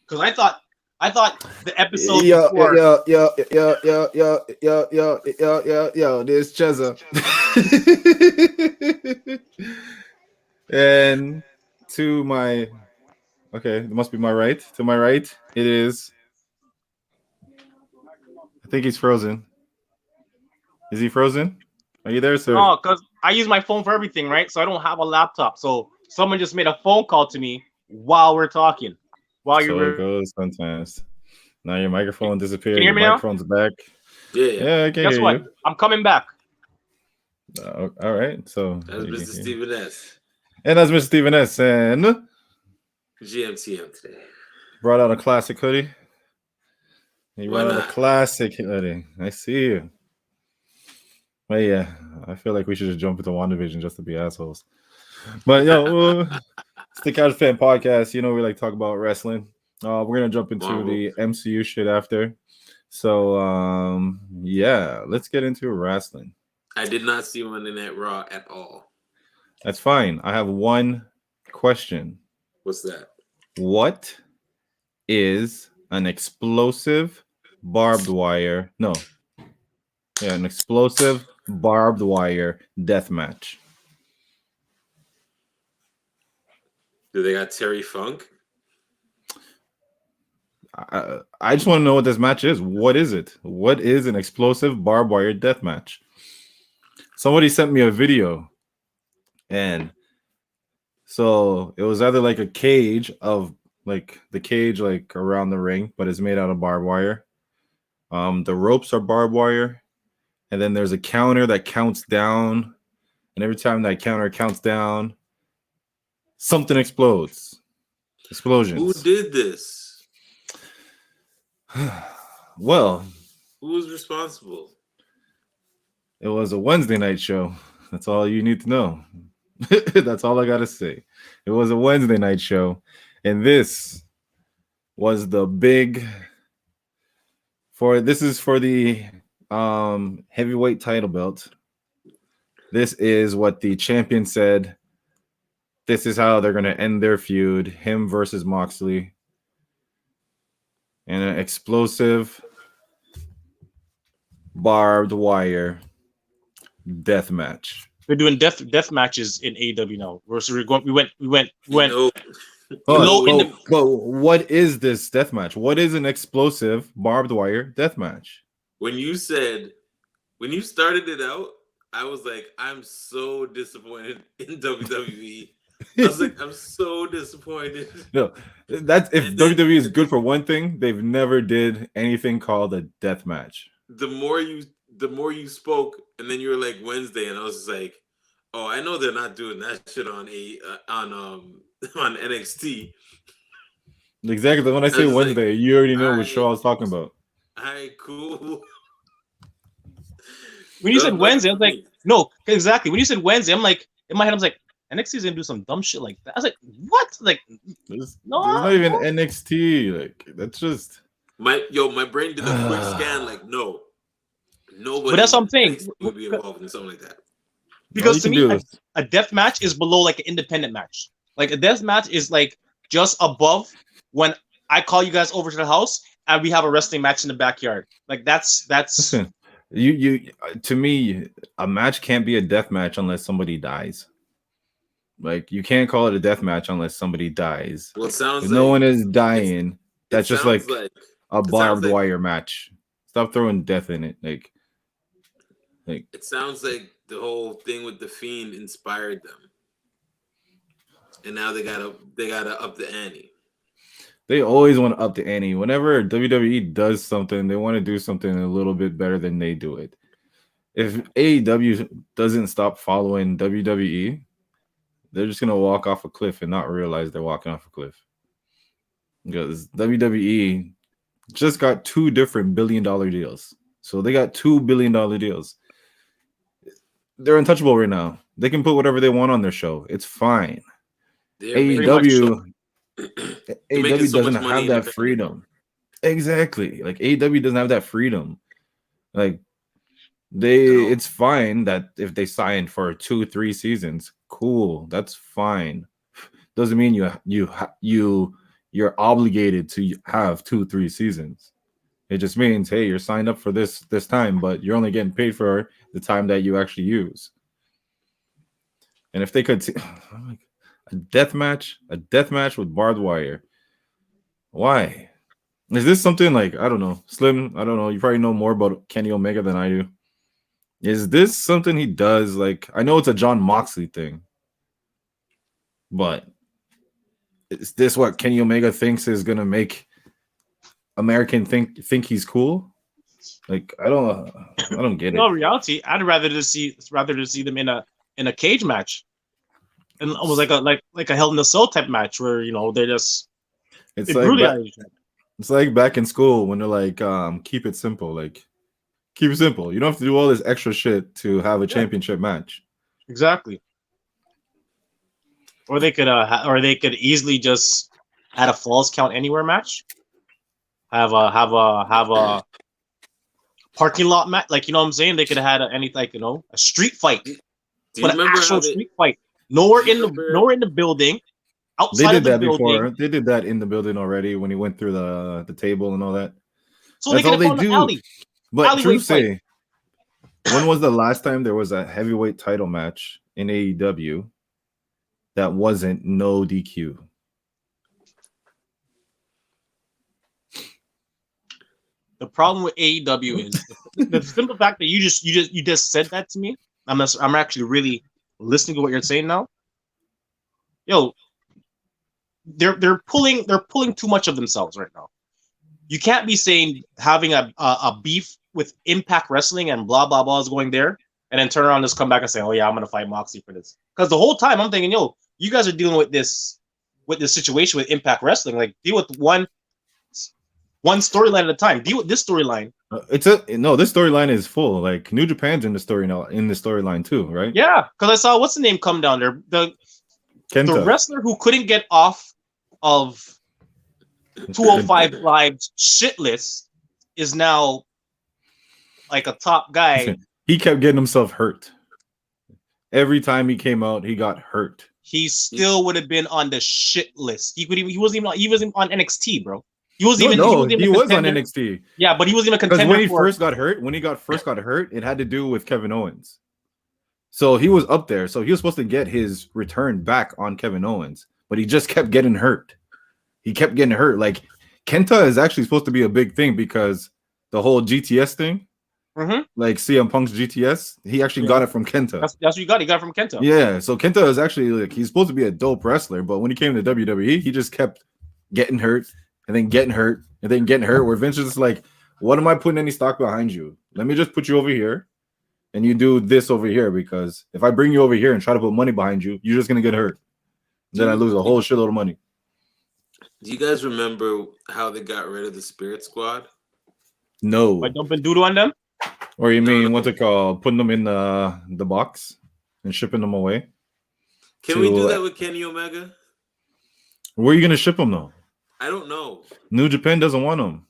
Because I thought the episode Yo, before. this Chezza. And to my it must be my right. To my right, it is. I think he's frozen. Is he frozen? Are you there, sir? No, because I use my phone for everything, right? So I don't have a laptop. So someone just made a phone call to me while we're talking. While you So it were, goes sometimes. Now your microphone can disappeared. you hear Your me now? microphone's back. Yeah. Yeah, I can Guess hear what? you. I'm coming back. All right. So That's Mr. Steven S. and that's Mr. Steven S. And GMTM today. brought out a classic hoodie. He Why brought out a not? classic hoodie. I see you. But yeah, I feel like we should just jump into WandaVision just to be assholes. But yo, it's the Couch Fan Podcast. You know, we like talk about wrestling. We're gonna jump into Marvel. the MCU shit after. So yeah, let's get into wrestling. I did not see Monday Night Raw at all. That's fine. I have one question. What's that? What is an explosive barbed wire? No. Yeah, an explosive barbed wire death match. Do they got Terry Funk? I just want to know what this match is. What is it? What is an explosive barbed wire death match? Somebody sent me a video, and so it was either like a cage of like the cage like around the ring, but it's made out of barbed wire. The ropes are barbed wire, and then there's a counter that counts down, and every time that counter counts down, something explodes. Explosions. Who did this? Well, Who was responsible? it was a Wednesday night show. That's all you need to know. That's all I gotta say. It was a Wednesday night show, and this was the big this is for the heavyweight title belt. This is what the champion said. This is how they're gonna end their feud, him versus Moxley. And an explosive barbed wire death match. They're doing death matches in AEW now. We went. No. But what is this death match? What is an explosive barbed wire death match? When you started it out, I was like, I'm so disappointed in WWE. I was like, I'm so disappointed. No, that's if WWE is good for one thing, they've never did anything called a death match. The more you spoke, and then you were like Wednesday, and I was just like, oh, I know they're not doing that shit on NXT. Exactly. When I say Wednesday, you already know what show I was talking about. All right, cool. When you said Wednesday, I was like, no, exactly. When you said Wednesday, I'm like, in my head, I was like, NXT is gonna do some dumb shit like that. I was like, what? Like, there's not even NXT. Like, that's just my brain did a quick scan. Like, nobody. But that's what I'm saying. Would be involved in something like that. Because to me, a death match is below like an independent match. Like a death match is like just above when I call you guys over to the house and we have a wrestling match in the backyard. Like that's. Listen, you to me, a match can't be a death match unless somebody dies. Like you can't call it a death match unless somebody dies. Well, it sounds if like no one is dying. That's just like a barbed wire match. Stop throwing death in it. Like it sounds like the whole thing with the Fiend inspired them, and now they gotta up the ante. They always want to up the ante. Whenever WWE does something, they want to do something a little bit better than they do it. If AEW doesn't stop following WWE, they're just gonna walk off a cliff and not realize they're walking off a cliff. Because WWE just got 2 different $1 billion deals. So they got $2 billion deals. They're untouchable right now. They can put whatever they want on their show. It's fine. AEW doesn't have that freedom. Exactly. Like AEW doesn't have that freedom. Like it's fine that if they sign for 2-3 seasons, cool. That's fine. Doesn't mean you you're obligated to have 2-3 seasons. It just means, hey, you're signed up for this time, but you're only getting paid for the time that you actually use. And if they could see a death match with barbed wire, why? Is this something like, I don't know, Slim? I don't know. You probably know more about Kenny Omega than I do. Is this something he does? Like, I know it's a John Moxley thing, but is this what Kenny Omega thinks is gonna make American think he's cool? Like, I don't get it. No, reality, I'd rather to see them in a cage match, and almost like a Hell in a Cell type match where they just it's like back in school when they're like, keep it simple, like keep it simple. You don't have to do all this extra shit to have a championship match. Exactly. Or they could easily just add a Falls Count Anywhere match. Have a parking lot match, like, you know what I'm saying? They could have had a street fight, but an actual street fight. Nowhere in the building. Outside they did of the that building. before. They did that in the building already when he went through the table and all that. So that's all they do. Alley. But true say, when was the last time there was a heavyweight title match in AEW that wasn't no DQ? The problem with AEW is the simple fact that you just said that to me. I'm actually really listening to what you're saying now. Yo, they're pulling too much of themselves right now. You can't be saying having a beef with Impact Wrestling and blah blah blah is going there, and then turn around and just come back and say, oh yeah, I'm gonna fight Moxley for this. Because the whole time I'm thinking, yo, you guys are dealing with this situation with Impact Wrestling. Like, deal with one storyline at a time. Deal with this storyline. This storyline is full. Like, New Japan's in the storyline too, right? Yeah, because I saw what's the name come down there. Kenta. The wrestler who couldn't get off of 205 Live's shit list is now like a top guy. He kept getting himself hurt. Every time he came out, he got hurt. He still would have been on the shit list. He wasn't even on NXT, bro. He was on NXT. Yeah, but he wasn't even a contender. Because when he first got hurt, it had to do with Kevin Owens. So he was up there. So he was supposed to get his return back on Kevin Owens, but he just kept getting hurt. He kept getting hurt. Like, Kenta is actually supposed to be a big thing because the whole GTS thing, like CM Punk's GTS, he actually got it from Kenta. That's what you got. He got it from Kenta. Yeah. So Kenta is actually, like, he's supposed to be a dope wrestler, but when he came to WWE, he just kept getting hurt and then getting hurt and then getting hurt. Where Vince is just like, what am I putting any stock behind you? Let me just put you over here. And you do this over here, because if I bring you over here and try to put money behind you, you're just gonna get hurt. Then I lose a whole shitload of money. Do you guys remember how they got rid of the Spirit Squad? No. By dumping doodle on them? Or you mean what's it called? Putting them in the box and shipping them away? Can we do that with Kenny Omega? Where are you gonna ship them though? I don't know. New Japan doesn't want them.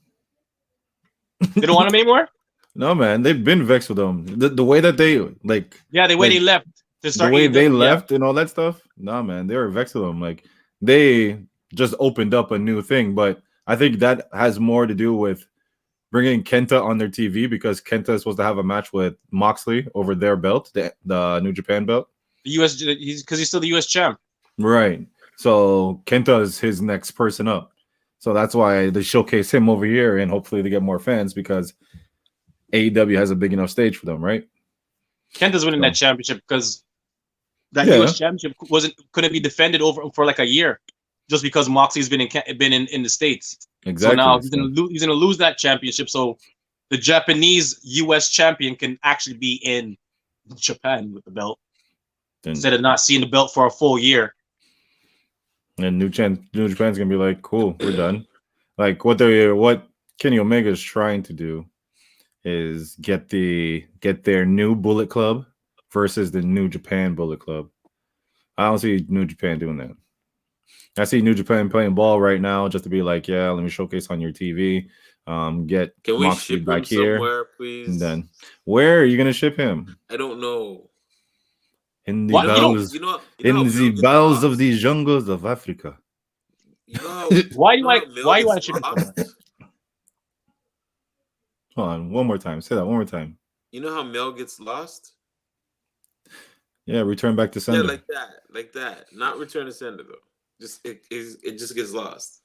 They don't want them anymore? No, man, they've been vexed with them. The way that they they left to start. The way they left and all that stuff. No, man, they were vexed with them. Like, they just opened up a new thing, but I think that has more to do with bringing Kenta on their TV, because Kenta is supposed to have a match with Moxley over their belt, the New Japan belt. The US, because he's still the US champ, right? So Kenta is his next person up. So that's why they showcase him over here, and hopefully they get more fans because AEW has a big enough stage for them, right? Kenta's winning that championship because that US championship couldn't be defended for like a year, just because Moxley's been in the States. Exactly. So now he's gonna lose that championship. So the Japanese US champion can actually be in Japan with the belt instead of not seeing the belt for a full year. And New Japan's gonna be like, cool, we're done. Like, what Kenny Omega is trying to do is get their new Bullet Club versus the New Japan Bullet Club. I don't see New Japan doing that. I see New Japan playing ball right now just to be like, yeah, let me showcase on your TV. Get Can we Moxley ship back him here, somewhere, please? and then where are you gonna ship him? I don't know. In the bowels, in the bowels of the jungles of Africa. You know Why you you know like? how Mel Why you gets want to ship him so much? lost? Hold on, one more time. Say that one more time. You know how Mel gets lost? Yeah, return back to Yeah, sender. like that. Not return to sender though. Just it just gets lost.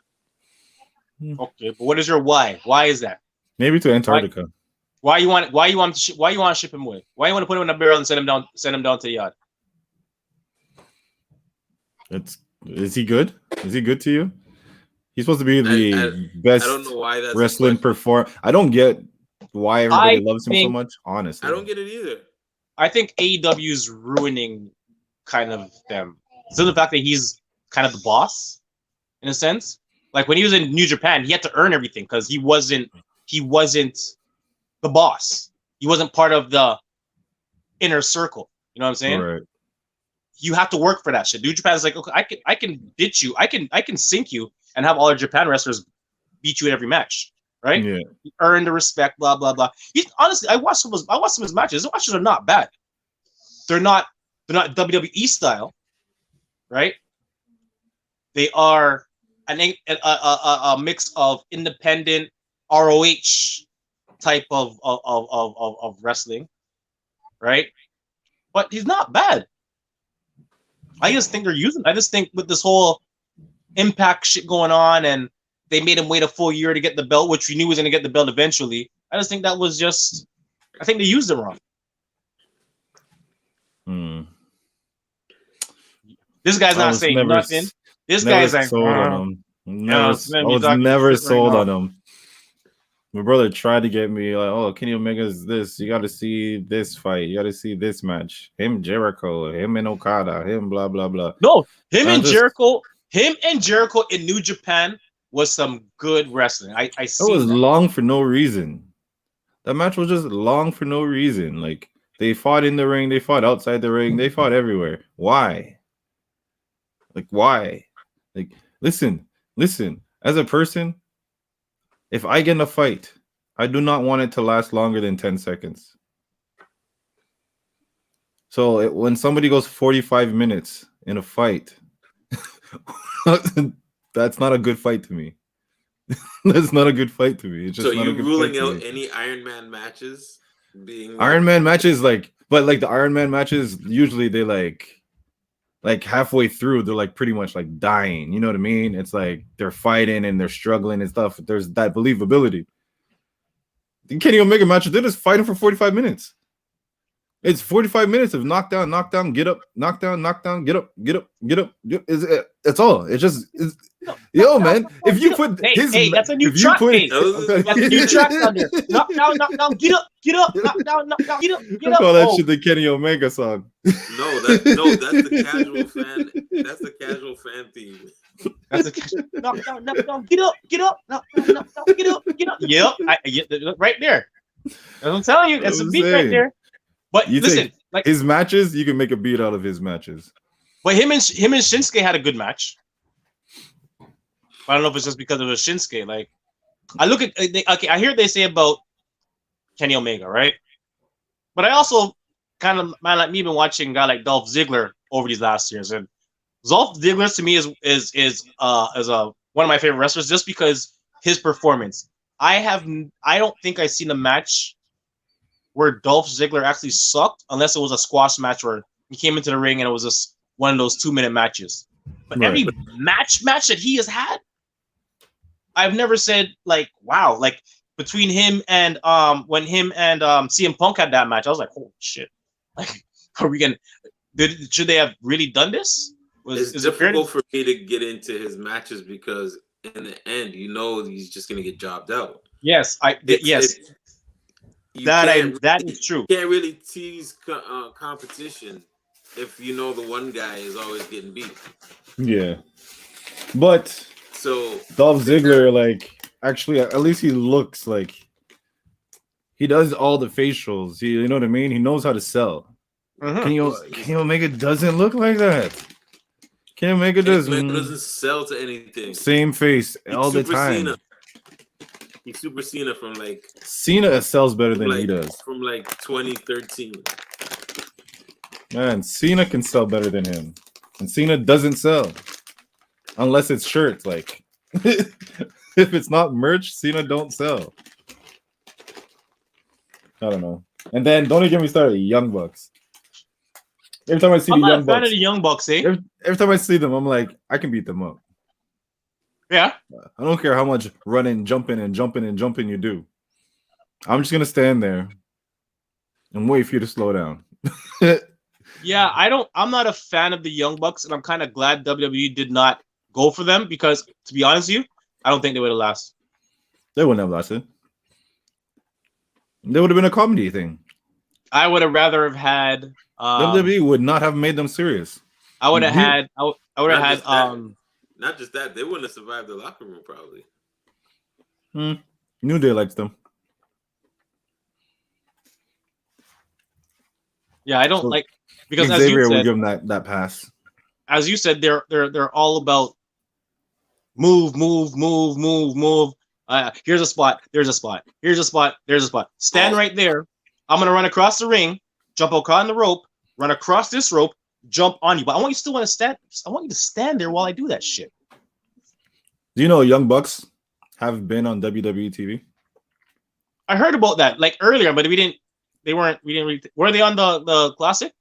Okay, but what is your why? Why is that? Maybe to Antarctica. Why you want? Why you want? Why you want to ship him away? Why you want to put him in a barrel and send him down? Send him down to the yacht. Is he good? Is he good to you? He's supposed to be the best I don't know why that's wrestling performer. I don't get why everybody loves him so much. Honestly, I don't get it either. I think AEW is ruining kind of them. So the fact that he's kind of the boss in a sense, like when he was in New Japan, he had to earn everything because he wasn't the boss. He wasn't part of the inner circle. You know what I'm saying? right? You have to work for that shit. New Japan is like, okay, I can ditch you, I can sink you, and have all our Japan wrestlers beat you in every match, right? Yeah. You earn the respect, blah blah blah. He's honestly, I watched some of his matches. His matches are not bad. They're not WWE style, right? They are a mix of independent ROH type of wrestling, right? But he's not bad. I just think I just think with this whole Impact shit going on, and they made him wait a full year to get the belt, which we knew he was going to get the belt eventually. I just think that was just, I think they used it wrong. This guy's not saying nothing. This guy's like, sold on him. I was never sold on him. My brother tried to get me like, oh, Kenny Omega's this. You got to see this fight. You got to see this match. Him Jericho, him and Okada, him blah blah blah. No, Jericho in New Japan was some good wrestling. I see. It was long for no reason. That match was just long for no reason. Like they fought in the ring, they fought outside the ring, they fought everywhere. Why? Like why? Like listen. As a person, if I get in a fight, I do not want it to last longer than 10 seconds. So when somebody goes 45 minutes in a fight, that's not a good fight to me. That's not a good fight to me. It's just so not you a good ruling fight to out me. any Iron Man matches being Iron Man matches, but the Iron Man matches usually they like halfway through they're like pretty much like dying. You know what I mean? It's like they're fighting and they're struggling and stuff. There's that believability. The Kenny Omega match, they're just fighting for 45 minutes. It's 45 minutes of knockdown, get up, knockdown, get up. That's all. It's just man. If you put that's a new track. That's a new track on there. Knockdown, get up, knockdown, get up. Call that shit the Kenny Omega song. No, that's the casual fan. That's the casual fan theme. That's a knockdown, get up, get up. Yep, right there. I'm telling you, that's a beat right there. But listen, like his matches, you can make a beat out of his matches. But him and Shinsuke had a good match. I don't know if it's just because of a Shinsuke. Like, I look at I hear they say about Kenny Omega, right? But I also kind of man like me been watching a guy like Dolph Ziggler over these last years, and Dolph Ziggler to me is one of my favorite wrestlers just because his performance. I don't think I've seen a match where Dolph Ziggler actually sucked, unless it was a squash match where he came into the ring and it was just one of those 2-minute matches. But every match that he has had, I've never said like, wow, like between him and when him and CM Punk had that match, I was like, holy shit. Like, are we gonna should they have really done this? It's difficult for me to get into his matches because in the end, he's just gonna get jobbed out. Yes, that is true. You can't really tease competition if the one guy is always getting beat. Yeah, but so Dolph Ziggler, like, actually, at least he looks like he does all the facials. You know what I mean? He knows how to sell. Kenny Omega doesn't look like that. Kenny Omega doesn't sell to anything. Same face all the time. Cena. He's Super Cena from like Cena sells better than he does. From like 2013. Man, Cena can sell better than him. And Cena doesn't sell. unless it's shirts. Like, if it's not merch, Cena don't sell. I don't know. And then don't even get me started. Young Bucks. Every time I see I'm the not Young a fan Bucks, of the Young Bucks, eh? every time I see them, I'm like, I can beat them up. Yeah. I don't care how much running, jumping you do. I'm just gonna stand there and wait for you to slow down. Yeah, I'm not a fan of the Young Bucks, and I'm kind of glad WWE did not go for them because, to be honest with you, I don't think they would have lasted. They wouldn't have lasted. They would have been a comedy thing. I would have rather have had. WWE would not have made them serious. I would have had. I would have had. Not just that, they wouldn't have survived the locker room probably. New Day likes them. Yeah, I don't like because Xavier as you would said, give them that pass. As you said, they're all about move. Here's a spot. There's a spot. Here's a spot. There's a spot. Stand right there. I'm gonna run across the ring, jump across the rope, run across this rope, jump on you. But I want you still want to stand. I want you to stand there while I do that shit. Do you know Young Bucks have been on WWE TV? I heard about that like earlier, but we didn't. They weren't. We didn't. Were they on the classic?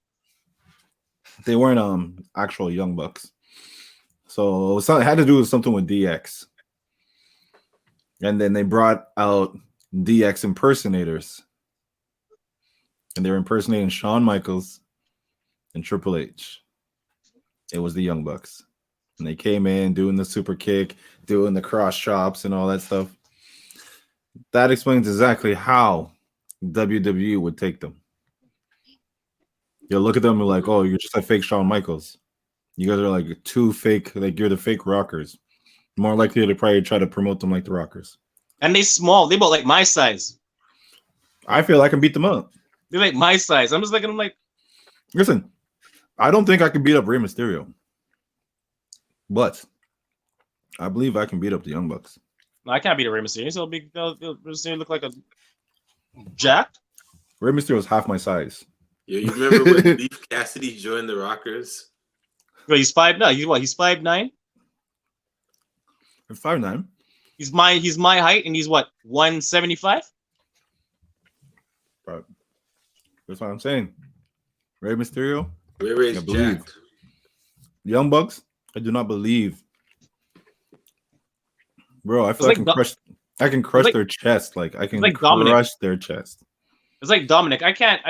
They weren't actual Young Bucks. So it had to do with something with DX. And then they brought out DX impersonators. And they were impersonating Shawn Michaels and Triple H. It was the Young Bucks. And they came in doing the super kick, doing the cross chops and all that stuff. That explains exactly how WWE would take them. You'll look at them and like, oh, you're just like fake Shawn Michaels. You guys are like too fake, like you're the fake rockers. More likely to probably try to promote them like the rockers. And they small. They about like my size. I feel I can beat them up. They're like my size. I'm just like, listen, I don't think I can beat up Rey Mysterio. But I believe I can beat up the Young Bucks. No, I can't beat a Rey Mysterio. So big, they'll look like a jacked. Rey Mysterio is half my size. Yeah, you remember when Leaf Cassidy joined the Rockers? Well, he's 5'9". He's what? He's 5'9". 5'9". He's my height, and he's what? 175. But that's what I'm saying. Rey Mysterio. Rey's jacked. Young Bucks. I do not believe. Bro, I feel like I can crush their chest. Like I can crush their chest. It's like Dominic. I can't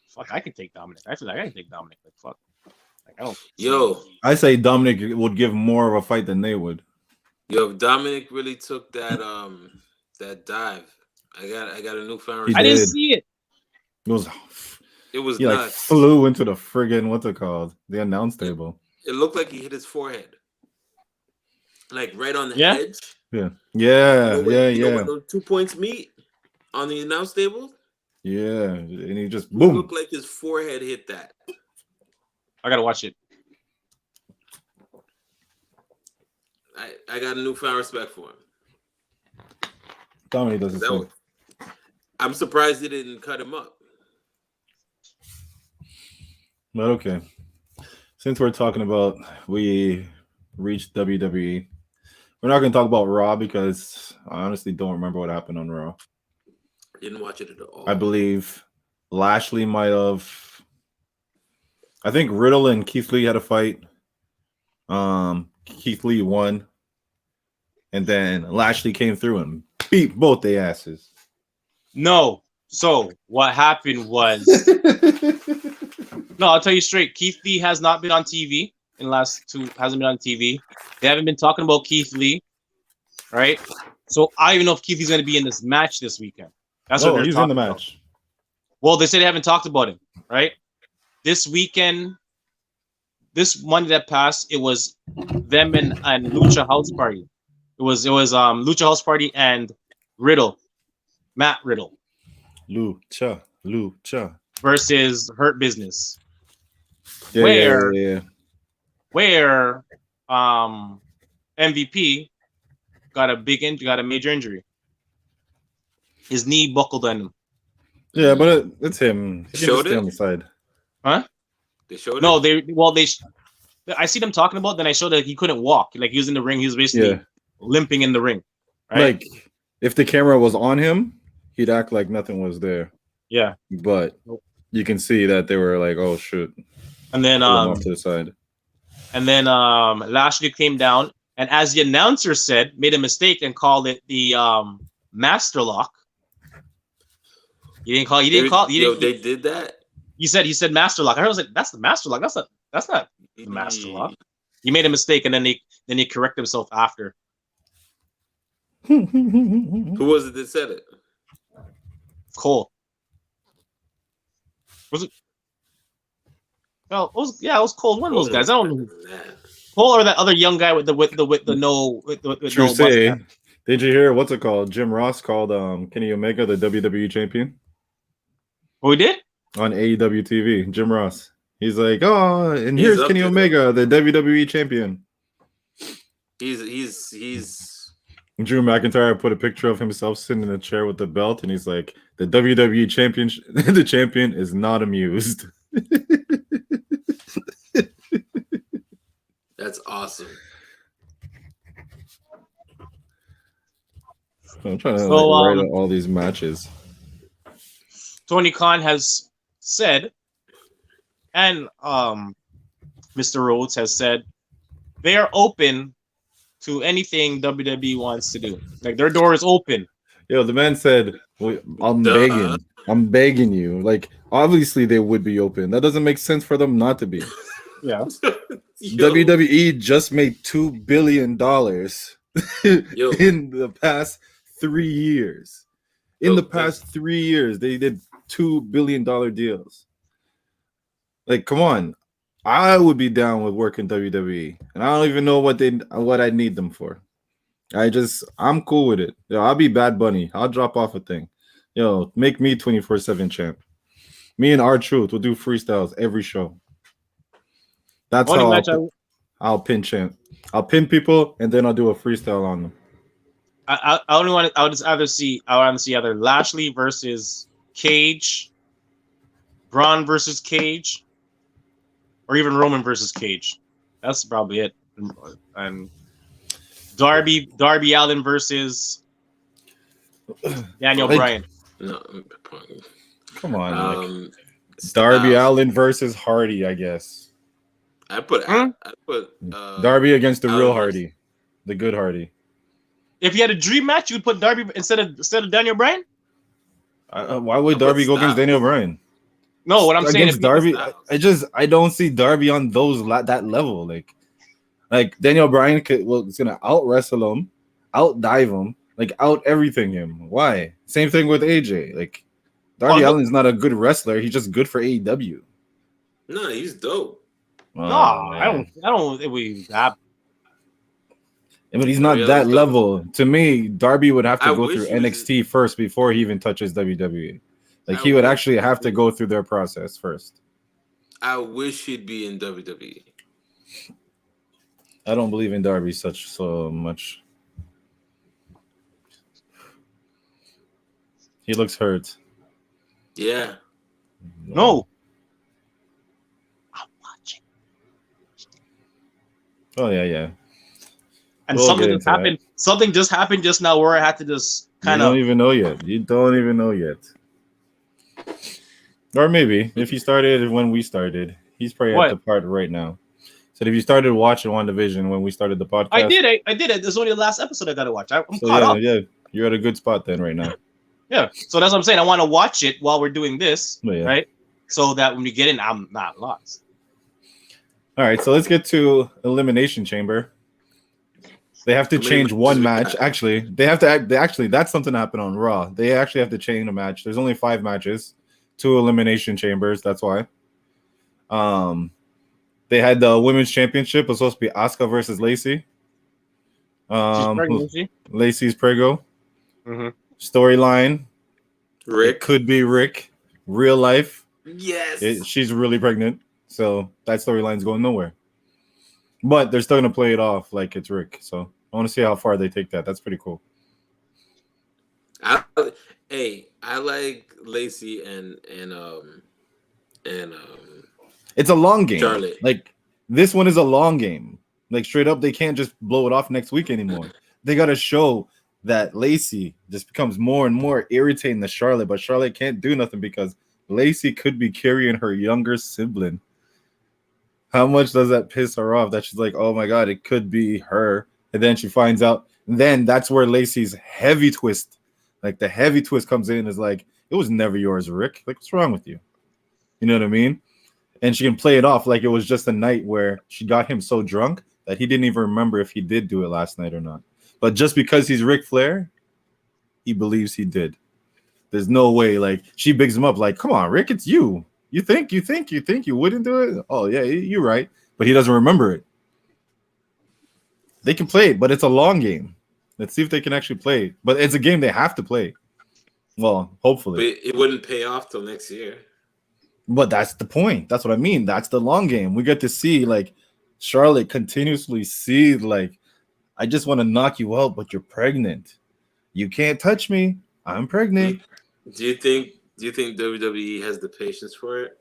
fuck, I can take Dominic. I feel like I can take Dominic. Like fuck. Like I don't I say Dominic would give more of a fight than they would. Yo, if Dominic really took that that dive. I got a newfound respect. I didn't see it. It was he nuts. Like flew into the friggin' what's it called? The announce table. It looked like he hit his forehead. Like right on the edge. Yeah. You know where those 2 points meet on the announce table? Yeah. And he just boom. It looked like his forehead hit that. I gotta watch it. I got a newfound respect for him. Dominic does his thing. I'm surprised they didn't cut him up. But okay. Since we're talking about we reached WWE, we're not going to talk about Raw because I honestly don't remember what happened on Raw. Didn't watch it at all. I believe Lashley might have. I think Riddle and Keith Lee had a fight. Keith Lee won. And then Lashley came through and beat both their asses. No. So what happened was no, I'll tell you straight. Keith Lee has not been on TV in the last two. Hasn't been on TV. They haven't been talking about Keith Lee, right? So I don't even know if Keith Lee's going to be in this match this weekend. That's what he's in the match. About. Well, they said they haven't talked about him, right? This weekend, this Monday that passed, it was them and Lucha House Party. It was Lucha House Party and Riddle, Matt Riddle. Lucha versus Hurt Business. Yeah, where MVP got a major injury. His knee buckled on him. Yeah, but it's him. He showed it on the side. Huh? They showed no, it? I see them talking about. Then I showed that he couldn't walk. Like he was in the ring. He was basically limping in the ring. Right? Like if the camera was on him, he'd act like nothing was there. Yeah. But you can see that they were like, "Oh shit!" And then pull him off to the side. And then Lashley came down, and as the announcer said, made a mistake and called it the Master Lock. You didn't call. They did that. He said Master Lock. I was like, that's the Master Lock. That's not the Master Lock. He made a mistake, and then he corrected himself after. Who was it that said it? Cole. Was it? Well, it was Cole. One of those guys. I don't know. Cole or that other young guy with the no. True say. Did you hear what's it called? Jim Ross called Kenny Omega the WWE champion. Oh, we did? On AEW TV, Jim Ross. He's like, oh, and here's Kenny Omega, the WWE champion. He's Drew McIntyre put a picture of himself sitting in a chair with the belt, and he's like, the WWE champion, the champion is not amused. That's awesome. I'm trying to write out all these matches. Tony Khan has said, and Mr. Rhodes has said, they are open to anything WWE wants to do. Like their door is open. Yo, the man said, I'm begging you. Like, obviously they would be open. That doesn't make sense for them not to be. Yeah. WWE just made $2 billion in the past 3 years. In the past 3 years, they did $2 billion deals. Like, come on. I would be down with working WWE. And I don't even know what I need them for. I'm cool with it. Yo, I'll be Bad Bunny. I'll drop off a thing. Yo, make me 24/7 champ. Me and R-Truth will do freestyles every show. That's how I'll pin champ. I'll pin people and then I'll do a freestyle on them. I would rather see either Lashley versus Cage, Braun versus Cage, or even Roman versus Cage. That's probably it. And Darby Allin versus Daniel Bryan. No, come on, Darby Allin versus Hardy, I guess. I put Darby against the real Hardy, the good Hardy. If you had a dream match, you would put Darby instead of Daniel Bryan. Why would Darby go against Daniel Bryan? No, what I'm saying is Darby. I don't see Darby on that level. Like Daniel Bryan is gonna out wrestle him, out dive him, like out everything him. Why? Same thing with AJ. Like Darby Allin's not a good wrestler. He's just good for AEW. No, he's dope. No, I don't think we have. But he's not that level. To me, Darby would have to go through NXT first before he even touches WWE. Like he would actually have to go through their process first. I wish he'd be in WWE. I don't believe in Darby so much. He looks hurt. Yeah. No. I'm watching. Oh yeah. And something just happened just now where I had to just kind of. You don't even know yet. You don't even know yet. Or maybe if he started when we started, he's probably at the part right now. So if you started watching WandaVision when we started the podcast, I did it. This is only the last episode I got to watch. I'm caught up. Yeah, you're at a good spot then right now. Yeah, so that's what I'm saying. I want to watch it while we're doing this, right? So that when we get in, I'm not lost. All right, so let's get to Elimination Chamber. They have to change one match. Actually, that's something that happened on Raw. They actually have to change a match. There's only 5 matches, 2 Elimination Chambers. That's why. They had the Women's Championship. It was supposed to be Asuka versus Lacey. Lacey's prego. Mm-hmm. Storyline. Rick. It could be Rick. Real life. Yes. She's really pregnant. So that storyline's going nowhere. But they're still going to play it off like it's Rick. So I want to see how far they take that. That's pretty cool. I like Lacey and it's a long game. Charlotte. Like This one is a long game. Like straight up, they can't just blow it off next week anymore. They got to show that Lacey just becomes more and more irritating to Charlotte, but Charlotte can't do nothing because Lacey could be carrying her younger sibling. How much does that piss her off that she's like, oh my God, it could be her. And then she finds out. And then that's where Lacey's heavy twist, like the heavy twist comes in, is like, it was never yours, Rick. Like, what's wrong with you? You know what I mean? And she can play it off like it was just a night where she got him so drunk that he didn't even remember if he did do it last night or not. But just because he's Ric Flair, he believes he did. There's no way. Like, she bigs him up like, come on, Rick, it's you. You think you wouldn't do it? Oh, yeah, you're right. But he doesn't remember it. They can play it, but it's a long game. Let's see if they can actually play it. But it's a game they have to play. Well, hopefully. But it wouldn't pay off till next year. But that's the point. That's what I mean. That's the long game. We get to see, like, Charlotte continuously see, like, I just want to knock you out, but you're pregnant. You can't touch me. I'm pregnant. Do you think WWE has the patience for it?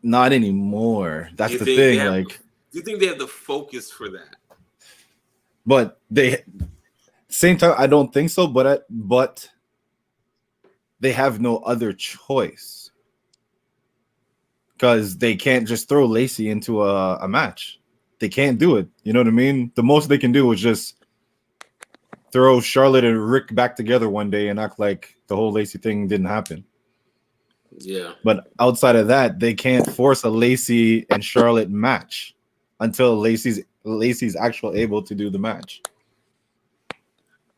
Not anymore. That's the thing. Like, do you think they have the focus for that? But same time, I don't think so. But they have no other choice because they can't just throw Lacey into a match. They can't do it. You know what I mean? The most they can do is just throw Charlotte and Rick back together one day and act like the whole Lacey thing didn't happen. Yeah. But outside of that, they can't force a Lacey and Charlotte match until Lacey's actually able to do the match.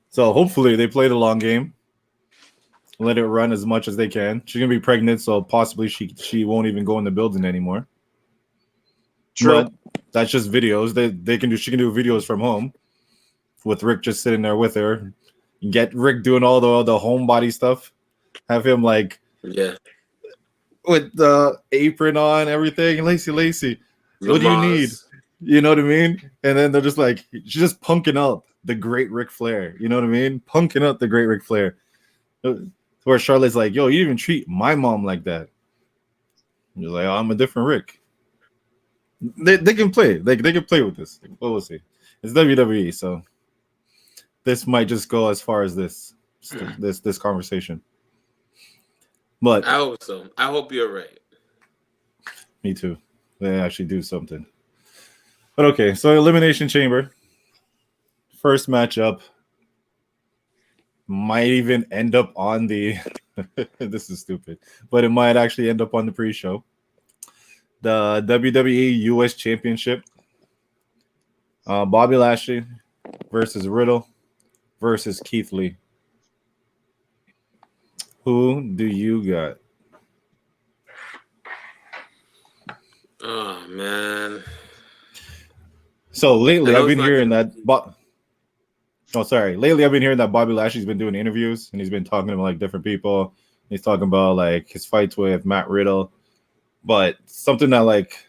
So hopefully they play the long game. Let it run as much as they can. She's gonna be pregnant, so possibly she won't even go in the building anymore. True. But that's just videos. She can do videos from home with Rick just sitting there with her. Get Rick doing all the homebody stuff. Have him like with the apron on, everything. Lacey, what do you need? You know what I mean? And then they're just like, she's just punking out the great Ric Flair. You know what I mean? Punking out the great Ric Flair. Where Charlotte's like, yo, you didn't even treat my mom like that. And you're like, oh, I'm a different Rick. They can play. They can play with this. We'll see. It's WWE, so this might just go as far as this conversation. But I hope so. I hope you're right. Me too. They actually do something. But okay, so Elimination Chamber. First matchup might even end up on the this is stupid, but it might actually end up on the pre-show. The WWE US Championship. Bobby Lashley versus Riddle versus Keith Lee. Who do you got? Oh man. So lately I've been hearing that Lately I've been hearing that Bobby Lashley's been doing interviews and he's been talking to like different people. He's talking about like his fights with Matt Riddle. But something that like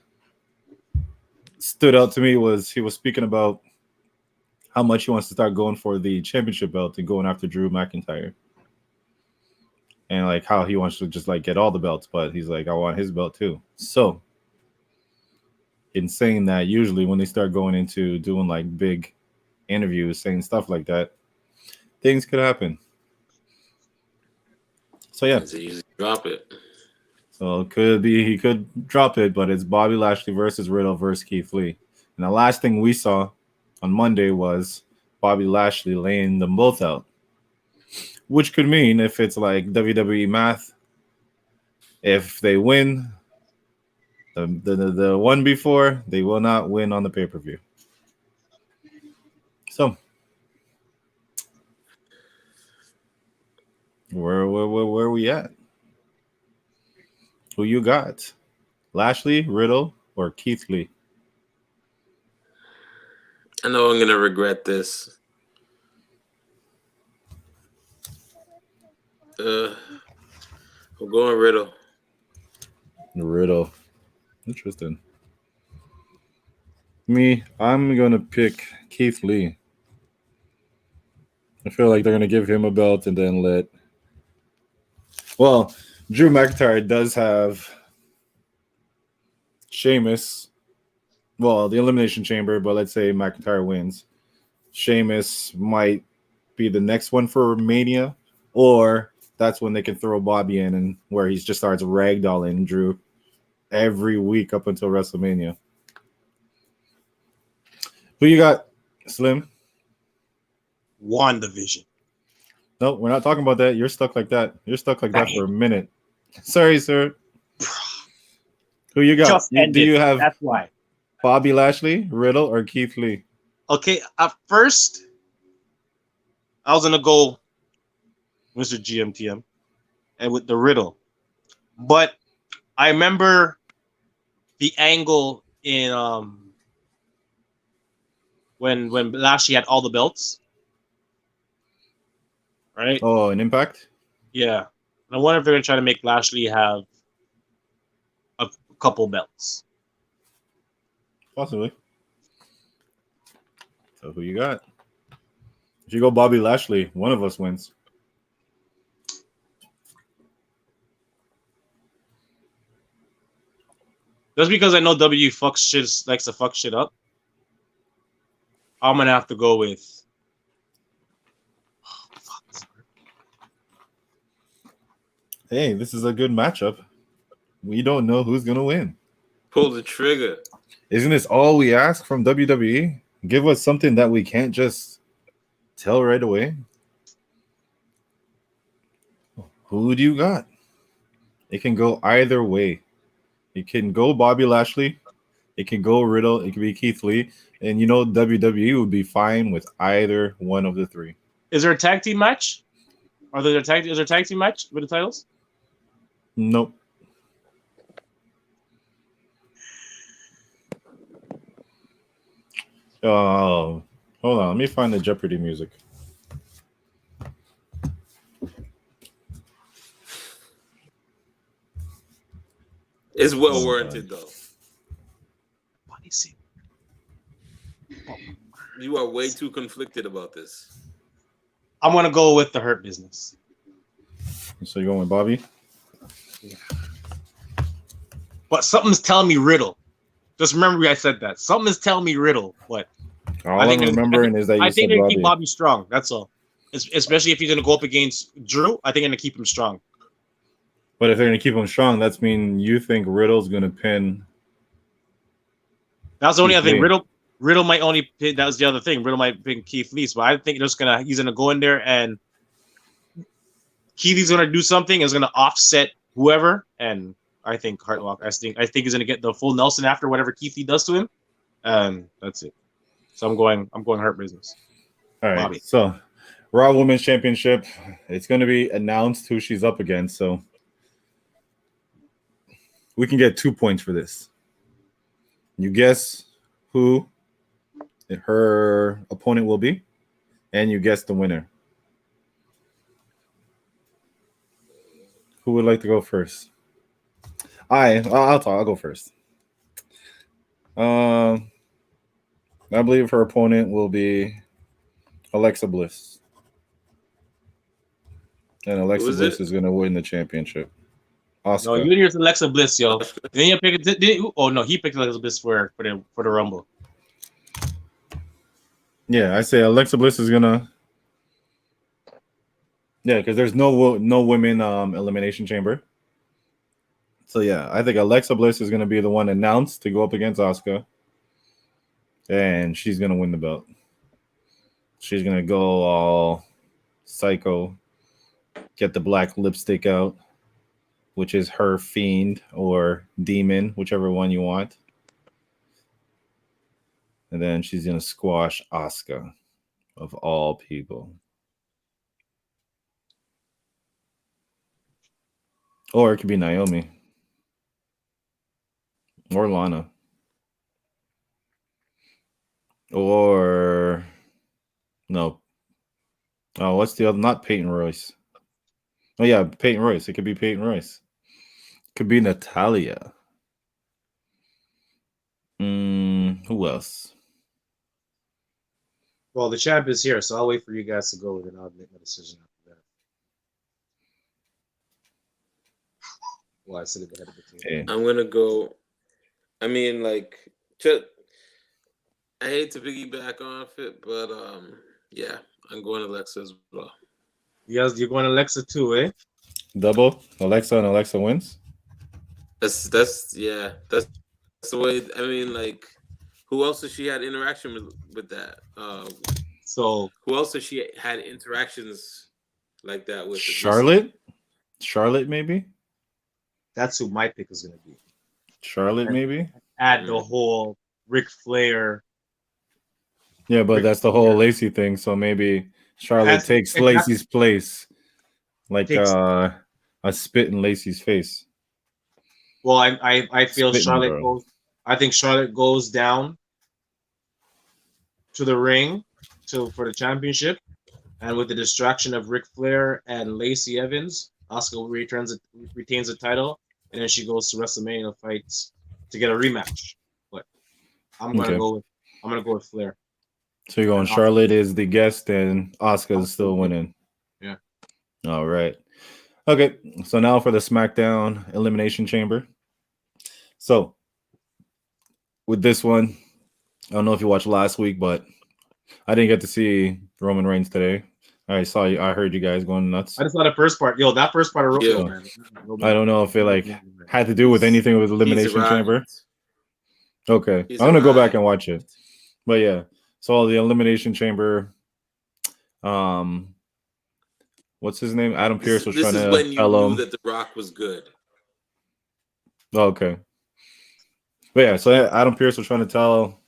stood out to me was he was speaking about how much he wants to start going for the championship belt and going after Drew McIntyre. And like how he wants to just like get all the belts, but he's like, I want his belt too. So in saying that, usually when they start going into doing like big interviews, saying stuff like that, things could happen. So yeah, they usually drop it. So it could be he could drop it, but it's Bobby Lashley versus Riddle versus Keith Lee. And the last thing we saw on Monday was Bobby Lashley laying them both out, which could mean if it's like WWE math, if they win the one before, they will not win on the pay-per-view. So where are we at? Who you got? Lashley, Riddle, or Keith Lee? I know I'm gonna regret this. I'm going Riddle. Riddle. Interesting. Me, I'm gonna pick Keith Lee. I feel like they're gonna give him a belt and then let. Well, Drew McIntyre does have Sheamus well, the Elimination Chamber, but let's say McIntyre wins. Sheamus might be the next one for Mania, or that's when they can throw Bobby in and where he just starts ragdolling Drew every week up until WrestleMania. Who you got, Slim? WandaVision. No, we're not talking about that. You're stuck like that. You're stuck like that for a minute. Sorry, sir. Who you got? Just Do ended. you have That's why. Bobby Lashley, Riddle, or Keith Lee? Okay, at first, I was gonna go Mr. GMTM and with the Riddle, but I remember the angle in when Lashley had all the belts, right? Oh, an Impact? Yeah. I wonder if they're gonna try to make Lashley have a couple belts. Possibly. So who you got? If you go Bobby Lashley, one of us wins. Just because I know W likes to fuck shit up, I'm gonna have to go with. Hey, this is a good matchup. We don't know who's gonna win. Pull the trigger. Isn't this all we ask from WWE? Give us something that we can't just tell right away. Who do you got? It can go either way. It can go Bobby Lashley. It can go Riddle. It can be Keith Lee. And you know WWE would be fine with either one of the three. Is there a tag team match? Is there a tag team match with the titles? Nope. Oh, hold on. Let me find the Jeopardy music. It's well warranted, though. What is it? You are way too conflicted about this. I'm gonna go with the Hurt Business. So you're going with Bobby? Yeah. But something's telling me Riddle. Just remember I said that. Something is telling me Riddle. What? All I'm remembering is that you said they're gonna Bobby. keep Bobby strong. That's all. Especially if he's gonna go up against Drew, I think they're gonna keep him strong. But if they're gonna keep him strong, that's mean you think Riddle's gonna pin. That's the only other thing. Riddle might only pin. That was the other thing. Riddle might pin Keith Lee. But I think he's gonna go in there and Keith Lee's gonna do something. Is gonna offset whoever, and I think Hartlock. I think he's gonna get the full Nelson after whatever Keith Lee does to him, and that's it. So I'm going Hurt Business. All right. Bobby. So Raw Women's Championship. It's going to be announced who she's up against. So we can get 2 points for this. You guess who her opponent will be, and you guess the winner. Who would like to go first? I'll talk. I'll go first. I believe her opponent will be Alexa Bliss. And Alexa Bliss is going to win the championship. Asuka. No, you didn't hear Alexa Bliss, yo. Then you pick. Oh no, he picked Alexa Bliss for the Rumble. Yeah, I say Alexa Bliss is gonna. Yeah, because there's no women elimination chamber. So yeah, I think Alexa Bliss is gonna be the one announced to go up against Asuka, and she's gonna win the belt. She's gonna go all psycho, get the black lipstick out, which is her fiend or demon, whichever one you want. And then she's going to squash Asuka, of all people. Or it could be Naomi. Or Lana. Or... No. Oh, what's the other? Not Peyton Royce. Oh, yeah, Peyton Royce. It could be Peyton Royce. It could be Natalia. Who else? Well, the champ is here, so I'll wait for you guys to go, and then I'll make my decision after that. Well, I said it ahead of the team. I'm gonna go. I mean, like, I hate to piggyback off it, but yeah, I'm going Alexa as well. Yes, you're going Alexa too, eh? Double Alexa and Alexa wins. That's the way. I mean, like, who else has she had interaction with that? So Who else has she had interactions like that with recently? Charlotte, Charlotte maybe. that's who my pick is gonna be. Charlotte And maybe. add the whole Ric Flair, Yeah, but Ric that's the whole Flair. Lacey thing. So maybe Charlotte That's takes exactly Lacey's place, like takes. a spit in Lacey's face. Well, I feel Spitting, Charlotte bro. goes. I think Charlotte goes down to the ring to for the championship, and with the distraction of Ric Flair and Lacey Evans, Asuka retains the title, and then she goes to WrestleMania fights to get a rematch. But I'm gonna Okay. go with Flair So you're going and Asuka. Charlotte is the guest and Asuka is Asuka's still good. winning. Yeah. All right. Okay. So now for the SmackDown Elimination Chamber. So with this one, I don't know if you watched last week, but I didn't get to see Roman Reigns today. I saw you. I heard you guys going nuts. I just saw the first part. Yo, that first part of Yeah, yo So man. I don't know if it like Man. had to do with anything with he's Elimination Chamber. arrived. Okay, He's I'm gonna go back and arrived. watch it. But yeah, so the Elimination Chamber. Um, what's his name? Adam This Pierce was this trying is to when you tell knew him. that The Rock was good. Okay, but yeah, so Adam Pierce was trying to tell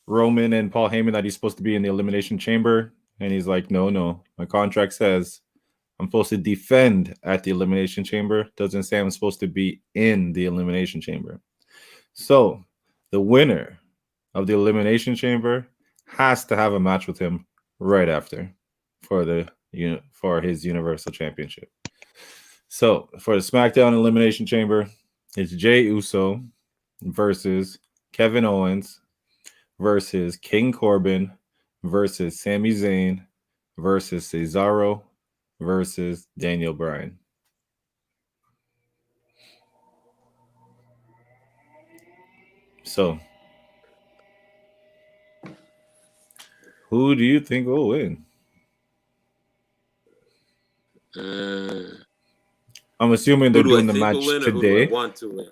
Roman and Paul Heyman that he's supposed to be in the Elimination Chamber, and he's like, no, my contract says I'm supposed to defend at the Elimination Chamber. Doesn't say I'm supposed to be in the Elimination Chamber. So the winner of the Elimination Chamber has to have a match with him right after for for his Universal Championship. So for the SmackDown Elimination Chamber, it's Jey Uso versus Kevin Owens versus King Corbin versus Sami Zayn versus Cesaro versus Daniel Bryan. So, who do you think will win? Mm. I'm assuming Who they're do I doing the think will match win, or who do I today. want to win?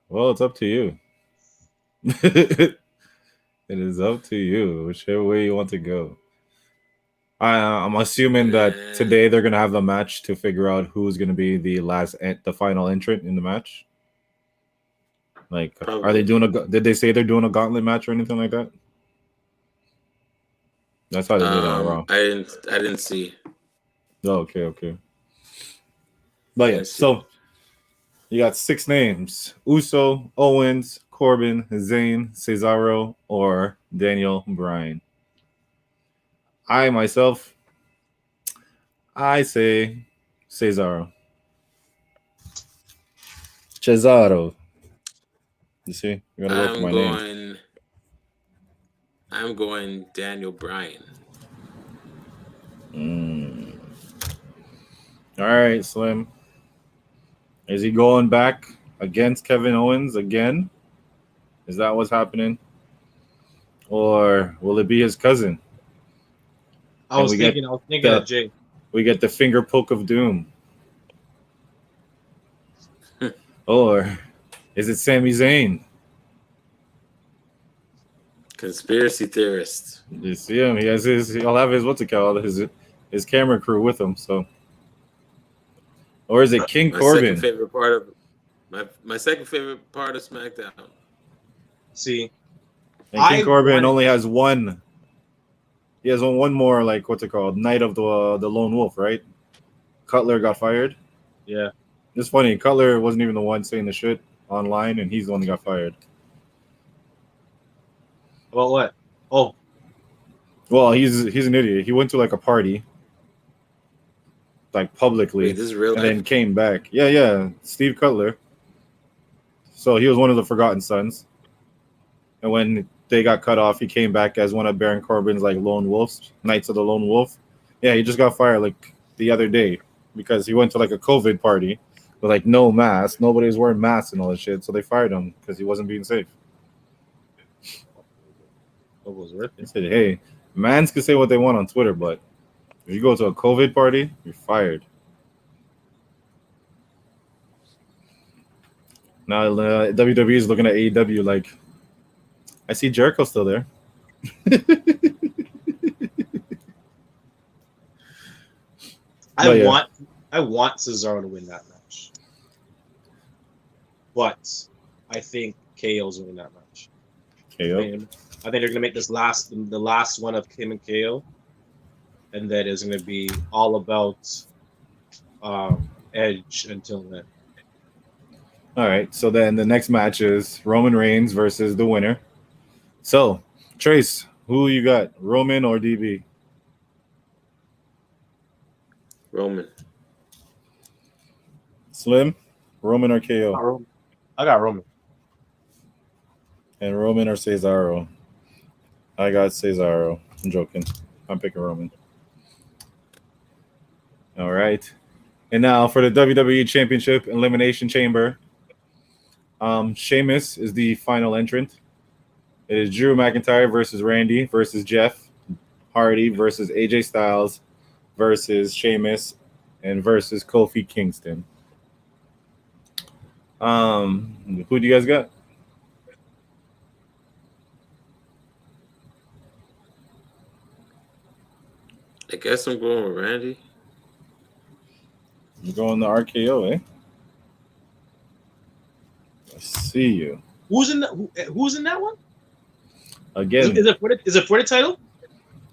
Well, it's up to you. It is up to you, whichever way you want to go. I'm assuming that Man, today they're gonna have the match to figure out who's gonna be the final entrant in the match. Like, are they probably. doing Did they say they're doing a gauntlet match or anything like that? That's how they did it on Raw. I didn't see. Oh, okay. I But yeah, didn't see. so you got six names: Uso, Owens, Corbin, Zayn, Cesaro, or Daniel Bryan. I myself, I say Cesaro. Cesaro. You see, you gotta work for I'm my name. going. I'm going Daniel Bryan. Mm. All right, Slim. Is he going back against Kevin Owens again? Is that what's happening? Or will it be his cousin? And I was thinking of the Jay. we get the finger poke of doom. Or is it Sami Zayn? Conspiracy theorist. You see him. He'll have his what's it called? His camera crew with him. So, or is it King My second Corbin? favorite part of my second favorite part of SmackDown. See, And King I Corbin wanted only has one. He has one more, like what's it called? Night of the Lone Wolf, right? Cutler got fired. yeah. It's funny. Cutler wasn't even the one saying the shit online, and he's the one that got fired. About what? Oh, Well, he's an idiot. He went to like a party, like Wait, publicly, this is real and life? then came back. Yeah. Steve Cutler. So he was one of the Forgotten Sons. And when they got cut off, he came back as one of Baron Corbin's like lone wolves, Knights of the Lone Wolf. Yeah, he just got fired like the other day because he went to like a COVID party with like no mask. Nobody was wearing masks and all that shit. So they fired him because he wasn't being safe. What was worth They it? said, hey, mans can say what they want on Twitter, but if you go to a COVID party, you're fired. Now WWE is looking at AEW like, I see Jericho still there. I But yeah, want Cesaro to win that match, but I think KO's winning that match. KO. I think they're gonna make this the last one of Kim and KO, and that is gonna be all about Edge until then. All right. So then the next match is Roman Reigns versus the winner. So, Trace, who you got, Roman or DB? Roman. Slim, Roman or KO? I got Roman. And Roman or Cesaro? I got Cesaro. I'm joking. I'm picking Roman. All right. And now for the WWE Championship Elimination Chamber. Sheamus is the final entrant. It is Drew McIntyre versus Randy versus Jeff Hardy versus AJ Styles versus Sheamus and versus Kofi Kingston. Who do you guys got? I guess I'm going with Randy. You're going the RKO, eh? I see you. Who's in Who's in that one? Again, Is it for the title?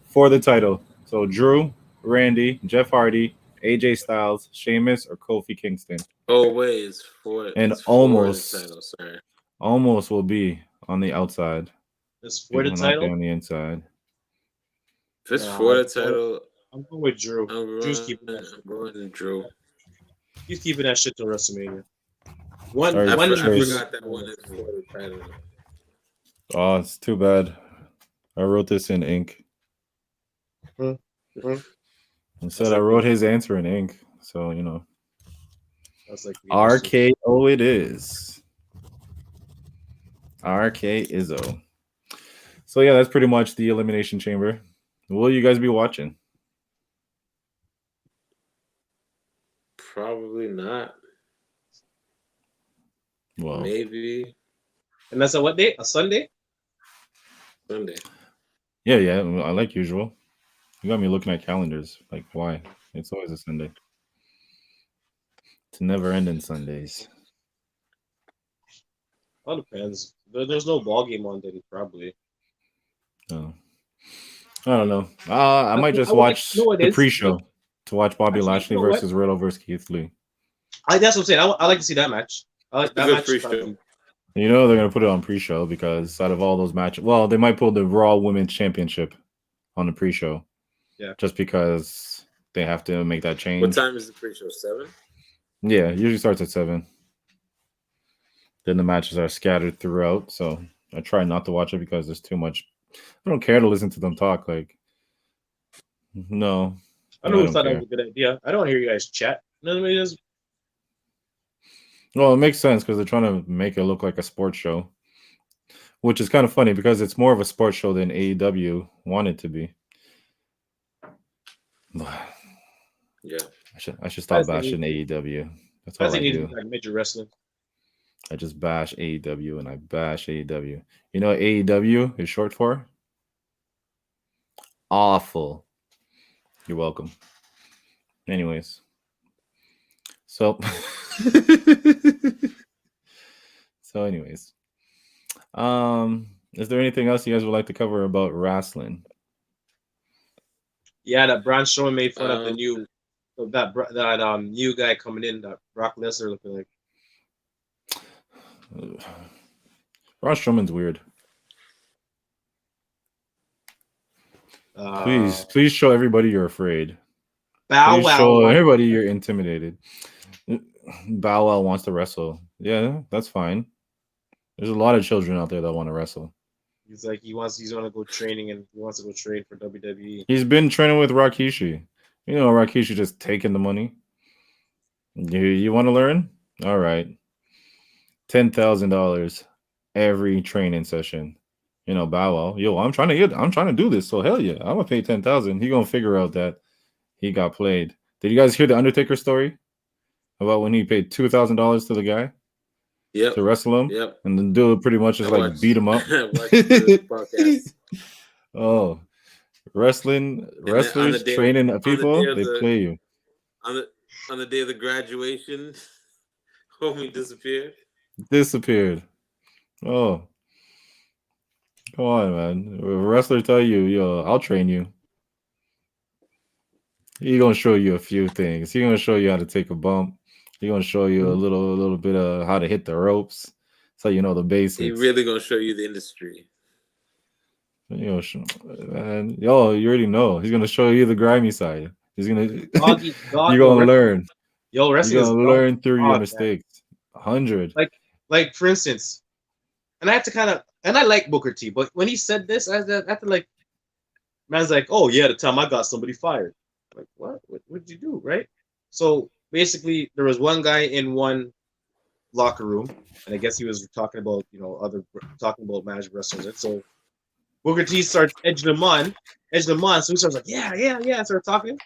for the title. So Drew, Randy, Jeff Hardy, AJ Styles, Sheamus, or Kofi Kingston. Oh wait, it's for the title. Sorry, almost will be on the outside. It's for the It will not be title. on the inside. if it's for the title, I'm going with Drew. Drew's I'm going to Drew. He's keeping that shit till WrestleMania. I forgot that one is for the title. Oh, it's too bad. I wrote this in ink. Instead, I wrote his answer in ink. So, you know. That's like RKO it is. RK Izzo. So, yeah, that's pretty much the Elimination Chamber. Will you guys be watching? Probably not. Well, maybe. And that's a what day? A Sunday? Sunday. Yeah, I like usual. You got me looking at calendars. Like, why? It's always a Sunday. It's never ending Sundays. All depends. There's no ball game on then, probably. Oh. I don't know. I might just watch the pre-show to watch Bobby Lashley versus Riddle versus Keith Lee. That's what I'm saying. I like to see that match. I like that match. Pre-show. You know they're gonna put it on pre-show because out of all those matches, well, they might pull the Raw Women's Championship on the pre-show. Yeah. Just because they have to make that change. What time is the pre-show? 7? Yeah, it usually starts at 7. Then the matches are scattered throughout, so I try not to watch it because there's too much. I don't care to listen to them talk. Like, no. I know who thought that was a good idea. I don't hear you guys chat. You know what I mean? Well, it makes sense because they're trying to make it look like a sports show, which is kind of funny because it's more of a sports show than AEW wanted to be. Yeah, I should stop bashing AEW. That's all I do. Like major wrestling. I just bash AEW and I bash AEW. You know what AEW is short for? Awful. You're welcome. Anyways. So anyways. Is there anything else you guys would like to cover about wrestling? Yeah, that Braun Strowman made fun of the new new guy coming in, that Brock Lesnar looking like. Braun Strowman's weird. Please show everybody you're afraid. Please show everybody you're intimidated. Bow Wow wants to wrestle. Yeah, that's fine. There's a lot of children out there that want to wrestle. He's like he's want to go training and he wants to go train for WWE. He's been training with Rikishi. You know, Rikishi just taking the money. You want to learn? All right. $10,000 every training session. Bow Wow, yo, I'm trying to do this. So hell yeah, I'm gonna pay 10,000. He gonna figure out that he got played. Did you guys hear the Undertaker story about when he paid $2,000 to the guy to wrestle him? Yep. And the dude pretty much just like beat him up. I watched the podcast. Oh, wrestlers training people, they play you. On the day of the graduation, homie Disappeared. Oh, come on, man. If a wrestler tell you, yo, I'll train you. He gonna show you a few things. He gonna show you how to take a bump. He gonna show you a little bit of how to hit the ropes, so you know the basics. He really gonna show you the industry. Man, yo, you already know. He's gonna show you the grimy side. He's gonna. You're gonna learn. Yo, wrestling You're gonna learn through your mistakes. 100. Like for instance, and I had to and I like Booker T, but when he said this, I had to like, man's like, oh yeah, the time I got somebody fired. Like what did you do, right? So basically, there was one guy in one locker room, and I guess he was talking about talking about manager wrestlers. And so Booker T starts edging him on. So he starts like, yeah, started talking.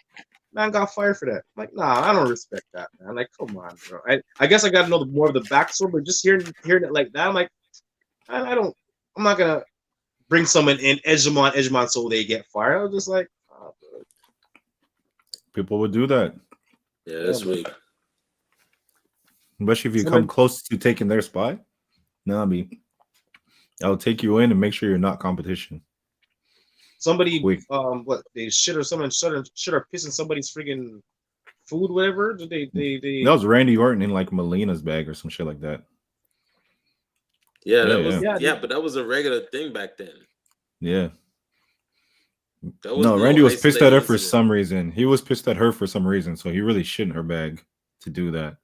Man got fired for that. I'm like, nah, I don't respect that, man. I'm like, come on, bro. I guess I got to know more of the backstory, but just hearing it like that, I'm like, I'm not gonna bring someone in, edge them on, so they get fired. I was just like, oh, people would do that. Yeah, that's weak. Especially if you come close to taking their spot. Nah, I'll take you in and make sure you're not competition. Somebody, they shit or piss in somebody's friggin' food, whatever. They that was Randy Orton in like Melina's bag or some shit like that. Yeah, but that was a regular thing back then. Yeah. No, Randy was pissed at her for some reason. He was pissed at her for some reason, so he really shit in her bag to do that.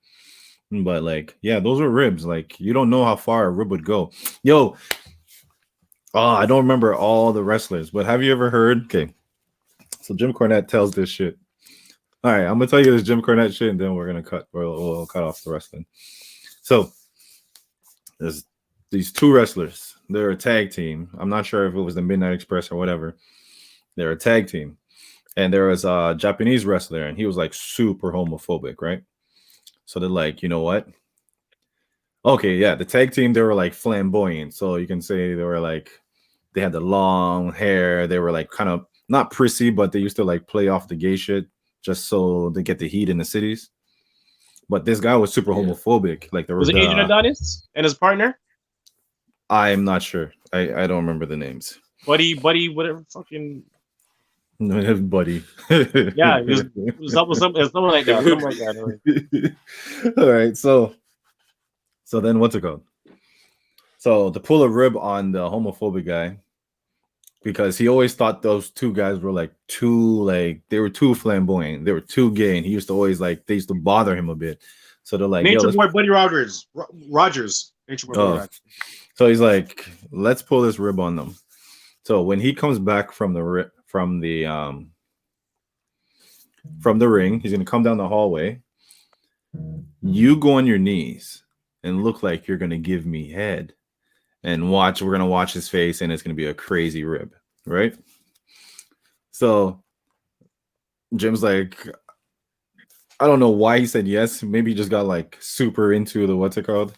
But like, yeah, those were ribs. Like, you don't know how far a rib would go. Yo, I don't remember all the wrestlers, but have you ever heard? Okay, so Jim Cornette tells this shit. All right, I'm gonna tell you this Jim Cornette shit, and then we're gonna cut. We'll cut off the wrestling. So there's these two wrestlers. They're a tag team. I'm not sure if it was the Midnight Express or whatever. They're a tag team, and there was a Japanese wrestler, and he was like super homophobic, right? So they're like, you know what? Okay, yeah, the tag team, they were like flamboyant. So you can say they were like, they had the long hair. They were like kind of not prissy, but they used to like play off the gay shit just so they get the heat in the cities. But this guy was super homophobic. Like there was it Adrian Adonis and his partner? I'm not sure. I don't remember the names. Buddy, whatever fucking. Buddy. Yeah, it was something like that. All right, so then what's it called? So to pull a rib on the homophobic guy, because he always thought those two guys were like they were too flamboyant, they were too gay, and he used to always they used to bother him a bit. So they're like, Nature Boy Buddy Rogers. Nature Boy Buddy Rogers. So he's like, let's pull this rib on them. So when he comes back from the ring, he's gonna come down the hallway. You go on your knees and look like you're gonna give me head, and we're gonna watch his face, and it's gonna be a crazy rib, right? So Jim's like, I don't know why he said yes. Maybe he just got like super into the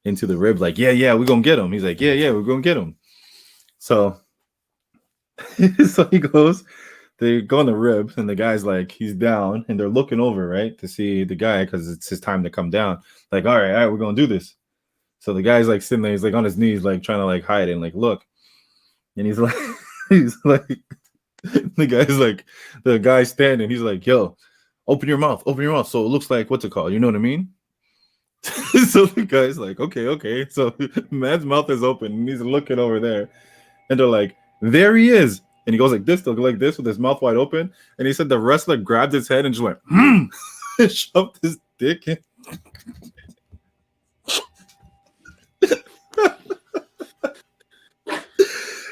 into the rib. Like, yeah, we're gonna get him. He's like, yeah, we're gonna get him. So so he goes, they go on the rib, and the guy's like, he's down, and they're looking over, right, to see the guy because it's his time to come down. Like, all right, we're gonna do this. So the guy's like sitting there, he's like on his knees, like trying to like hide it and like look. And he's like, the guy's standing, he's like, yo, open your mouth. So it looks like what's it called? You know what I mean? So the guy's like, okay. So man's mouth is open and he's looking over there, and they're like, there he is. And he goes like this, like this, with his mouth wide open. And he said the wrestler grabbed his head and just went, and shoved his dick in.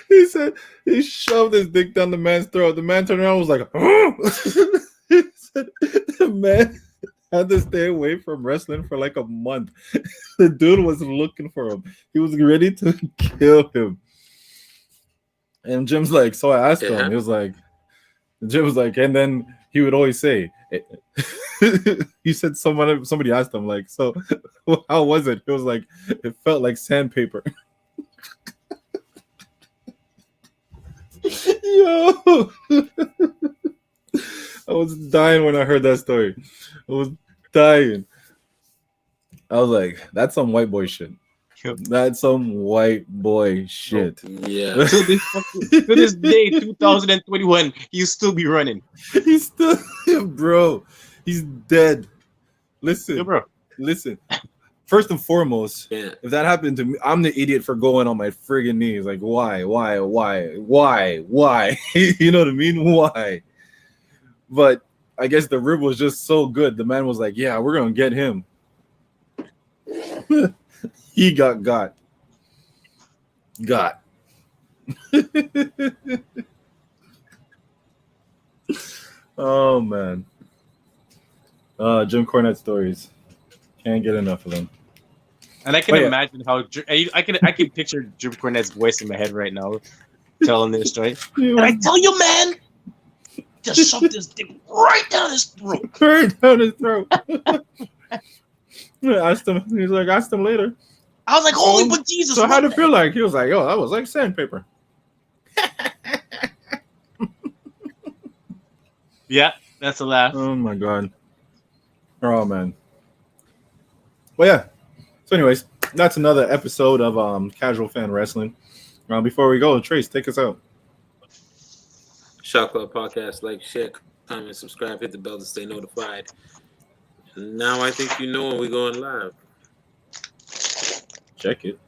He said he shoved his dick down the man's throat. The man turned around and was like, he said the man had to stay away from wrestling for like a month. The dude was looking for him. He was ready to kill him. And Jim's like, so I asked him. He was like, Jim was like, and then he would always say, he said somebody asked him like, so how was it? It was like, it felt like sandpaper. Yo, I was dying when I heard that story. I was dying. I was like, that's some white boy shit. That's some white boy shit. Oh, yeah. To this day, 2021, he'll still be running. He's still, bro. He's dead. Listen, yeah, bro. Listen. First and foremost, if that happened to me, I'm the idiot for going on my friggin' knees. Like, why? You know what I mean? Why? But I guess the rib was just so good. The man was like, yeah, we're going to get him. He got. Oh, man. Jim Cornette stories. Can't get enough of them. And I can imagine how I can picture Jim Cornette's voice in my head right now, telling this story. And I tell you, man, just shove this dick right down his throat. Right down his throat. I asked him. He's like, asked him later. I was like, holy but Jesus. So how'd it feel like? He was like, yo, that was like sandpaper. Yeah, that's a laugh. Oh my god. Oh man. Well, yeah. So, anyways, that's another episode of Casual Fan Wrestling. Before we go, Trace, take us out. Shot Club Podcast, like, share, comment, subscribe, hit the bell to stay notified. And now I think you know when we're going live. Check it.